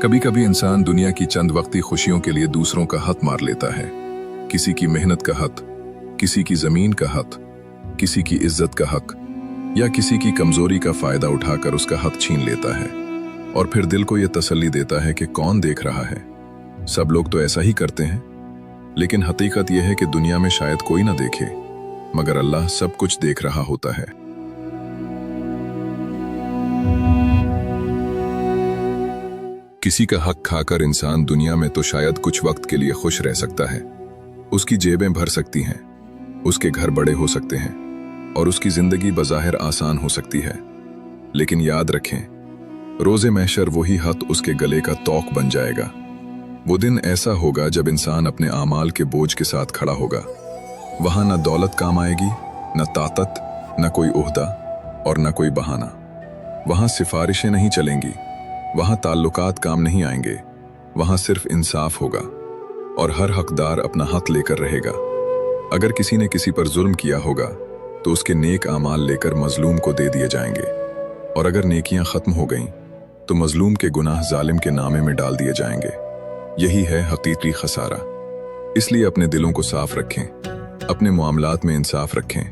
कभी कभी इंसान दुनिया की चंद वक्ती खुशियों के लिए दूसरों का हक मार लेता है। किसी की मेहनत का हक, किसी की जमीन का हक, किसी की इज्जत का हक, या किसी की कमजोरी का फायदा उठाकर उसका हक छीन लेता है और फिर दिल को यह तसल्ली देता है कि कौन देख रहा है। सब लोग तो ऐसा ही करते हैं, लेकिन हकीकत यह है कि दुनिया में शायद कोई ना देखे, मगर अल्लाह सब कुछ देख रहा होता है। किसी का हक खाकर इंसान दुनिया में तो शायद कुछ वक्त के लिए खुश रह सकता है। उसकी जेबें भर सकती हैं, उसके घर बड़े हो सकते हैं और उसकी जिंदगी बज़ाहिर आसान हो सकती है। लेकिन याद रखें, रोज़े महशर वही हक उसके गले का तौक बन जाएगा। वो दिन ऐसा होगा जब इंसान अपने आमाल के बोझ के साथ खड़ा होगा। वहां न दौलत काम आएगी, न ताकत, न कोई ओहदा और न कोई बहाना। वहां सिफारिशें नहीं चलेंगी, वहां ताल्लुकात काम नहीं आएंगे। वहां सिर्फ इंसाफ होगा और हर हकदार अपना हक लेकर रहेगा। अगर किसी ने किसी पर जुल्म किया होगा तो उसके नेक आमाल लेकर मजलूम को दे दिए जाएंगे, और अगर नेकियां खत्म हो गईं तो मजलूम के गुनाह जालिम के नामे में डाल दिए जाएंगे। यही है हकीकी खसारा। इसलिए अपने दिलों को साफ रखें, अपने मामलात में इंसाफ रखें,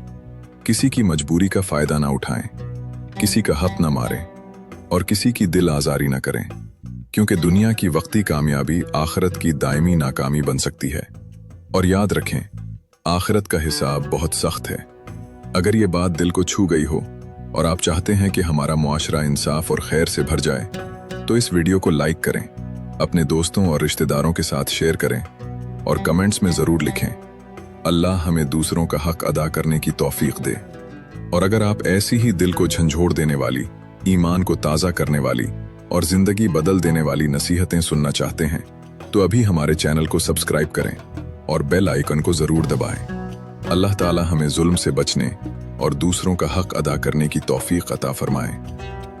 किसी की मजबूरी का फायदा ना उठाएं, किसी का हक ना मारें और किसी की दिल आजारी ना करें, क्योंकि दुनिया की वक्ती कामयाबी आखिरत की दायमी नाकामी बन सकती है। और याद रखें, आखिरत का हिसाब बहुत सख्त है। अगर ये बात दिल को छू गई हो और आप चाहते हैं कि हमारा मुआशरा इंसाफ और खैर से भर जाए, तो इस वीडियो को लाइक करें, अपने दोस्तों और रिश्तेदारों के साथ शेयर करें और कमेंट्स में ज़रूर लिखें, अल्लाह हमें दूसरों का हक अदा करने की तौफीक दे। और अगर आप ऐसी ही दिल को झंझोड़ देने वाली, ईमान को ताज़ा करने वाली और ज़िंदगी बदल देने वाली नसीहतें सुनना चाहते हैं, तो अभी हमारे चैनल को सब्सक्राइब करें और बेल आइकन को ज़रूर दबाएं। अल्लाह ताला हमें जुल्म से बचने और दूसरों का हक अदा करने की तौफीक अता फरमाए।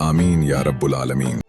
आमीन या रब्बुल आलमीन।